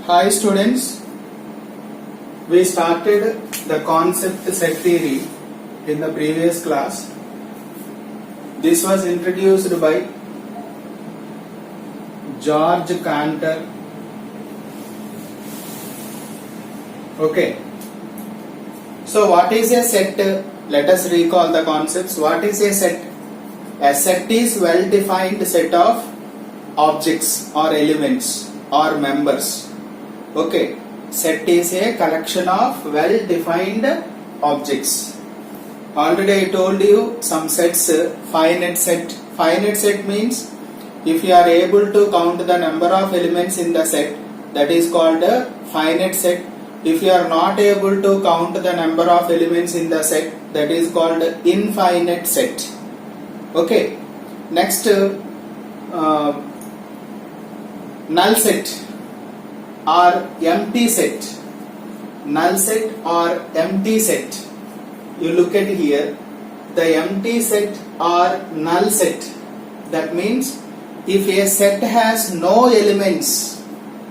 Hi students, we started the concept set theory in the previous class. This was introduced by George Cantor. Okay. So what is a set? Let us recall the concepts. What is a set? A set is well-defined set of objects or elements or members. Okay, set is a collection of well-defined objects. Already I told you some sets, finite set. Finite set means if you are able to count the number of elements in the set, that is called a finite set. If you are not able to count the number of elements in the set, that is called infinite set. Okay, next null set or empty set. Null set or empty set. You look at here, the empty set or null set. That means if a set has no elements,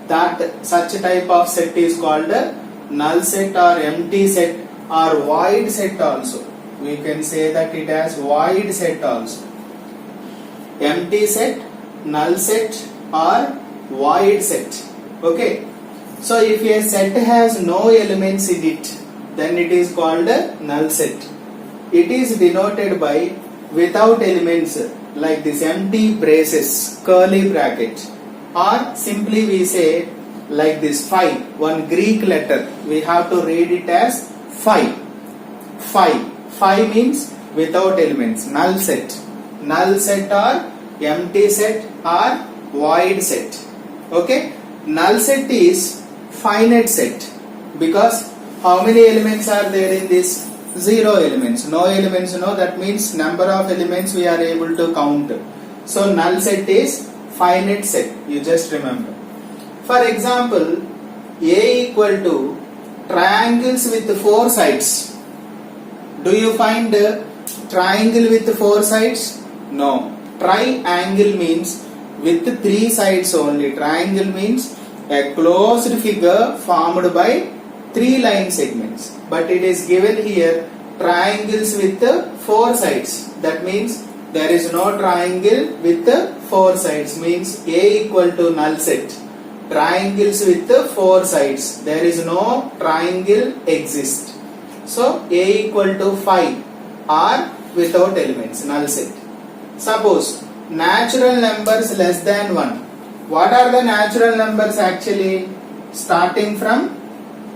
that such type of set is called a null set or empty set or void set also. We can say that it has void set also. Empty set, null set or void set. Okay, so if a set has no elements in it, then it is called a null set. It is denoted by without elements, like this empty braces, curly bracket, or simply we say like this phi, one Greek letter, we have to read it as phi. Phi means without elements, null set. Null set or empty set or void set. Okay, null set is finite set because how many elements are there in this? 0 elements. No elements, no, that means number of elements we are able to count. So null set is finite set, you just remember. For example, A equal to triangles with 4 sides. Do you find a triangle with 4 sides? No. Triangle means with 3 sides only. Triangle means a closed figure formed by 3 line segments. But it is given here triangles with 4 sides. That means there is no triangle with 4 sides. Means A equal to null set. Triangles with 4 sides. There is no triangle exist. So A equal to phi are without elements, null set. Suppose natural numbers less than 1. What are the natural numbers actually? Starting from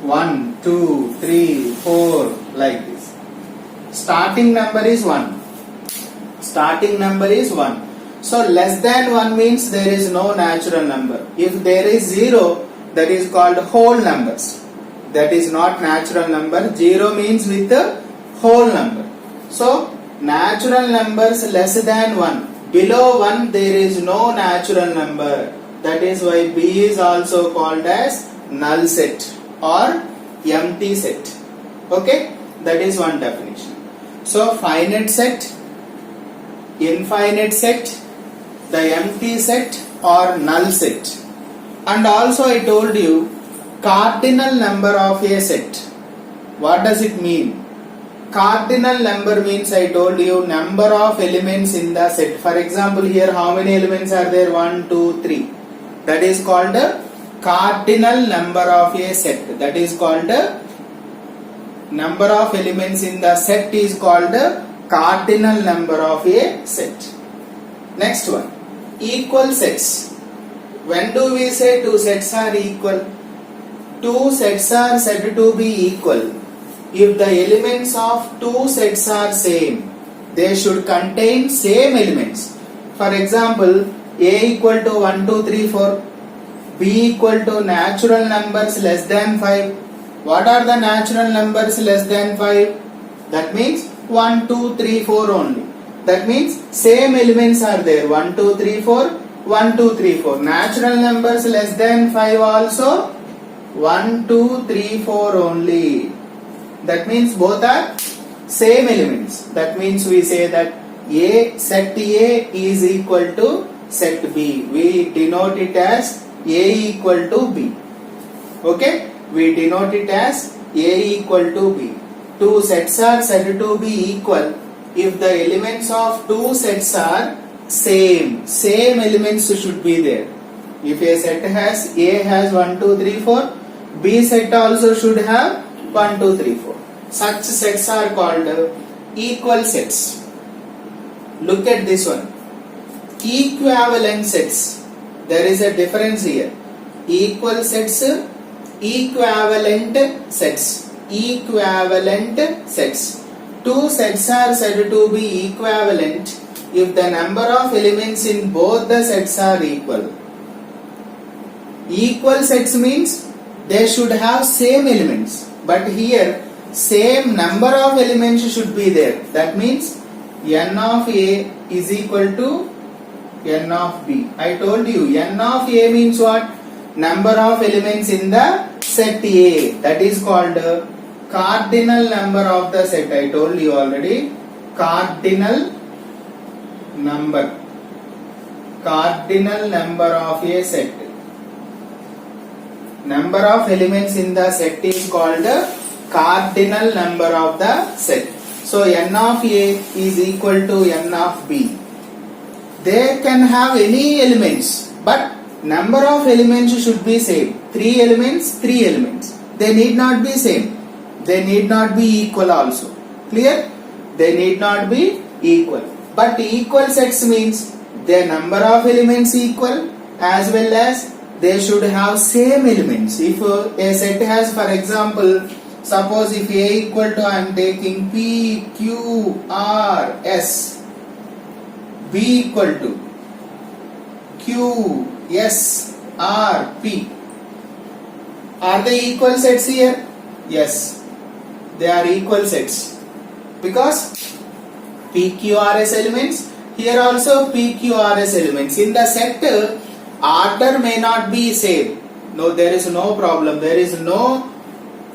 1, 2, 3, 4 like this. Starting number is 1. Starting number is 1. So less than 1 means there is no natural number. If there is 0, that is called whole numbers. That is not natural number. 0 means with the whole number. So natural numbers less than 1. Below 1 there is no natural number. That is why B is also called as null set or empty set. Okay, that is one definition. So finite set, infinite set, the empty set or null set. And also I told you cardinal number of a set. What does it mean? Cardinal number means I told you number of elements in the set. For example, here how many elements are there? 1, 2, 3. That is called a cardinal number of a set. That is called a number of elements in the set is called a cardinal number of a set. Next one, equal sets. When do we say two sets are equal? Two sets are said to be equal if the elements of two sets are same. They should contain same elements. For example, A equal to 1, 2, 3, 4. B equal to natural numbers less than 5. What are the natural numbers less than 5? That means 1, 2, 3, 4 only. That means same elements are there. 1, 2, 3, 4. 1, 2, 3, 4. Natural numbers less than 5 also 1, 2, 3, 4 only. That means both are same elements. That means we say that set A is equal to set B. We denote it as A equal to B. Okay, we denote it as A equal to B. Two sets are said to be equal if the elements of two sets are same elements should be there. If a set has A has 1 2 3 4, B set also should have 1 2 3 4. Such sets are called equal sets. Look at this one. Equivalent sets. There is a difference here. Equal sets, equivalent sets. Equivalent sets. Two sets are said to be equivalent if the number of elements in both the sets are equal. Equal sets means they should have same elements, but here same number of elements should be there. That means n of A is equal to n of B. I told you n of A means what? Number of elements in the set A. That is called cardinal number of the set. I told you already. Cardinal number. Cardinal number of a set. Number of elements in the set is called cardinal number of the set. So n of A is equal to n of B. They can have any elements, but number of elements should be same. 3 elements, 3 elements. They need not be same. They need not be equal also. Clear? They need not be equal. But equal sets means their number of elements equal, as well as they should have same elements. If a set has, for example, suppose if A equal to, I am taking P, Q, R, S. B equal to Q, S, R, P. Are they equal sets here? Yes, they are equal sets. Because PQRS elements, here also PQRS elements. In the set, order may not be same. No, there is no problem. There is no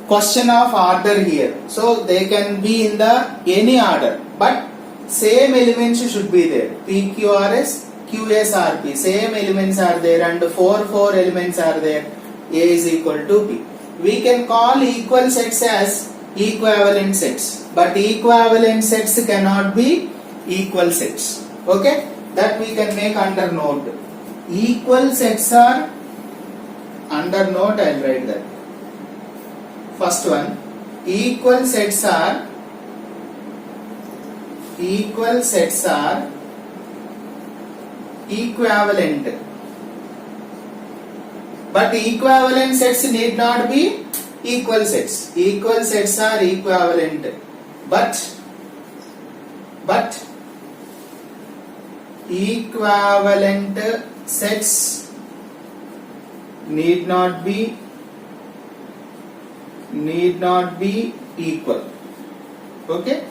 question of order here. So they can be in the any order, but same elements should be there. PQRS, QSRP, same elements are there, and 4 elements are there. A is equal to B. We can call equal sets as equivalent sets, but equivalent sets cannot be equal sets. Okay, that we can make under note. Equal sets are under note. I'll write that. First one, equal sets are equivalent, but equivalent sets need not be equal sets. Equal sets are equivalent, but equivalent sets need not be equal. Okay,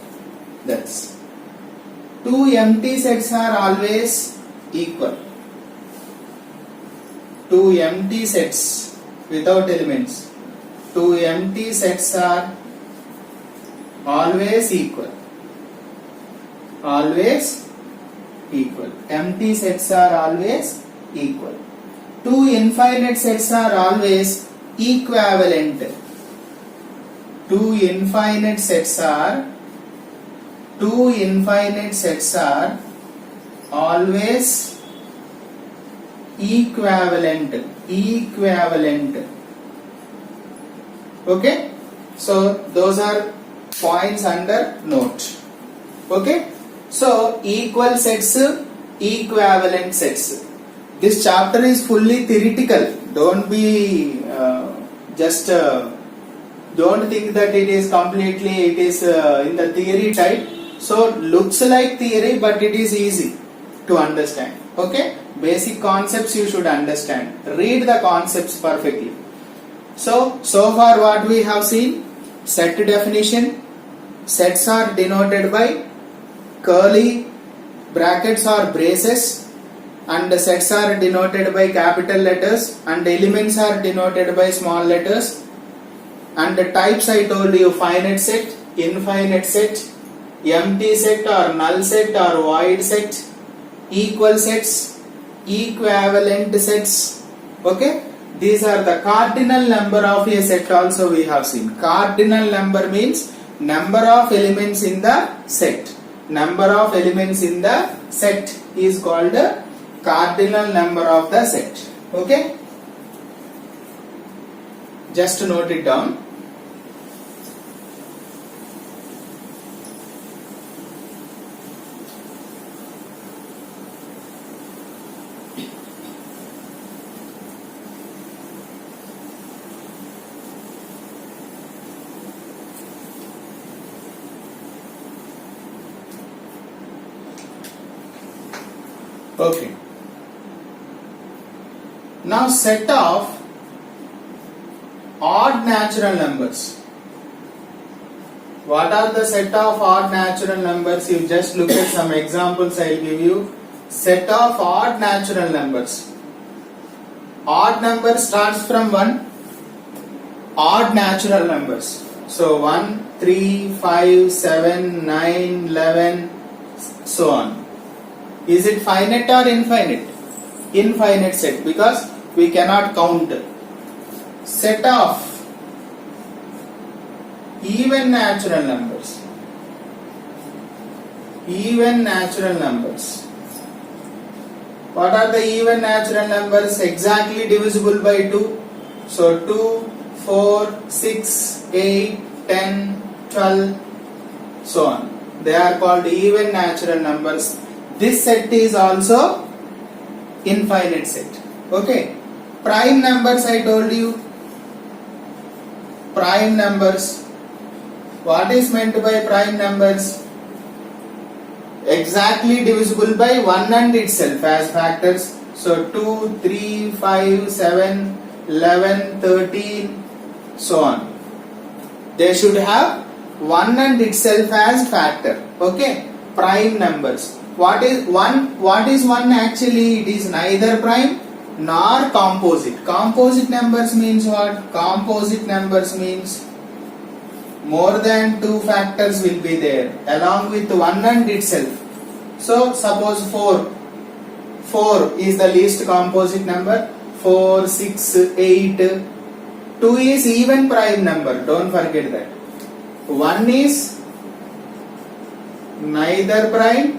that's. Two empty sets are always equal. Two empty sets without elements. Two empty sets are always equal. Always equal. Empty sets are always equal. Two infinite sets are always equivalent. Two infinite sets are always equivalent. Okay, so those are points under note. Okay, so equal sets, equivalent sets. This chapter is fully theoretical. Don't be don't think that it is completely in the theory type. So looks like theory, but it is easy to understand. Okay, basic concepts you should understand. Read the concepts perfectly. So far what we have seen: set definition. Sets are denoted by curly brackets or braces, and sets are denoted by capital letters, and elements are denoted by small letters. And the types I told you: finite set, infinite set, empty set or null set or void set, equal sets, equivalent sets. Okay, These are the cardinal number of a set also we have seen. Cardinal number means number of elements in the set. Number of elements in the set is called the cardinal number of the set. Okay? Just note it down. Okay. Now set of odd natural numbers. What are the set of odd natural numbers? You just look at some examples I will give you. Set of odd natural numbers. Odd number starts from 1. Odd natural numbers. So 1, 3, 5, 7, 9, 11, so on. Is it finite or infinite? Infinite set, because we cannot count. Set of even natural numbers. Even natural numbers. What are the even natural numbers? Exactly divisible by 2. So 2, 4, 6, 8, 10, 12, so on. They are called even natural numbers. This set is also infinite set. Okay. Prime numbers I told you. Prime numbers. What is meant by prime numbers? Exactly divisible by 1 and itself as factors. So 2, 3, 5, 7, 11, 13, so on. They should have 1 and itself as factor. Okay. Prime numbers. What is 1? What is 1 actually? It is neither prime nor composite. Composite numbers means what? Composite numbers means more than 2 factors will be there along with 1 and itself. So suppose 4. 4 is the least composite number. 4, 6, 8. 2 is even prime number. Don't forget that. 1 is neither prime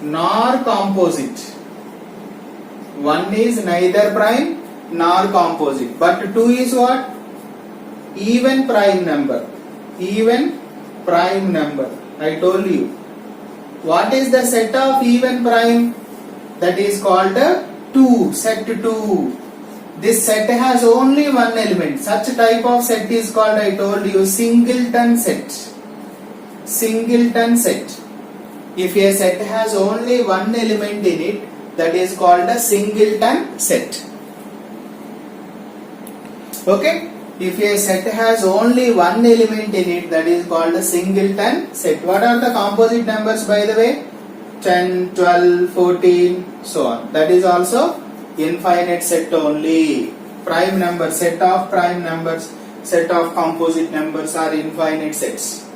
nor composite. 1 is neither prime nor composite. But 2 is what? Even prime number. Even prime number. I told you. What is the set of even prime? That is called a 2. Set 2. This set has only one element. Such type of set is called, I told you, singleton set. Singleton set. If a set has only one element in it, that is called a singleton set. Okay? If a set has only one element in it, that is called a singleton set. What are the composite numbers, by the way? 10, 12, 14, so on. That is also infinite set only. Prime number, set of prime numbers, set of composite numbers are infinite sets.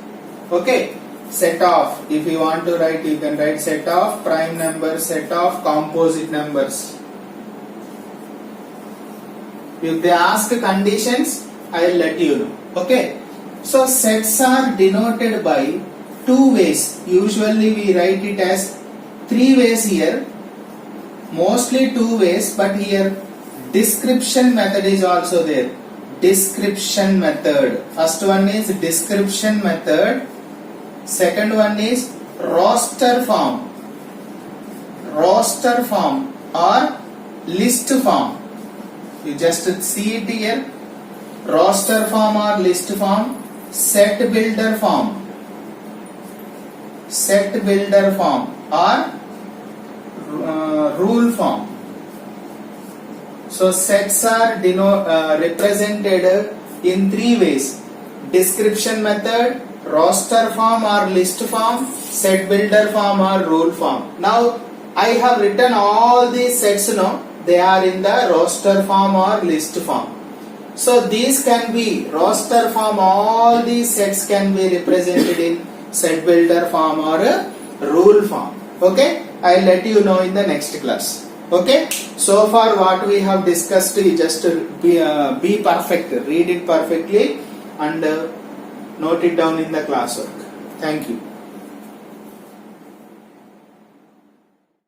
Okay, set of, if you want to write, you can write set of prime numbers, set of composite numbers. If they ask conditions, I will let you know. Okay, so sets are denoted by 2 ways. Usually we write it as 3 ways here. Mostly 2 ways, but here description method is also there. Description method. First one is description method. Second one is roster form. Roster form or list form. You just see it here. Roster form or list form. Set builder form. Set builder form or rule form. So sets are represented in 3 ways. Description method, roster form or list form, set builder form or rule form. Now I have written all these sets now. They are in the roster form or list form. So these can be roster form, all these sets can be represented in set builder form or rule form. Okay, I will let you know in the next class. Okay, so far what we have discussed is just be perfect, read it perfectly and note it down in the classwork. Thank you.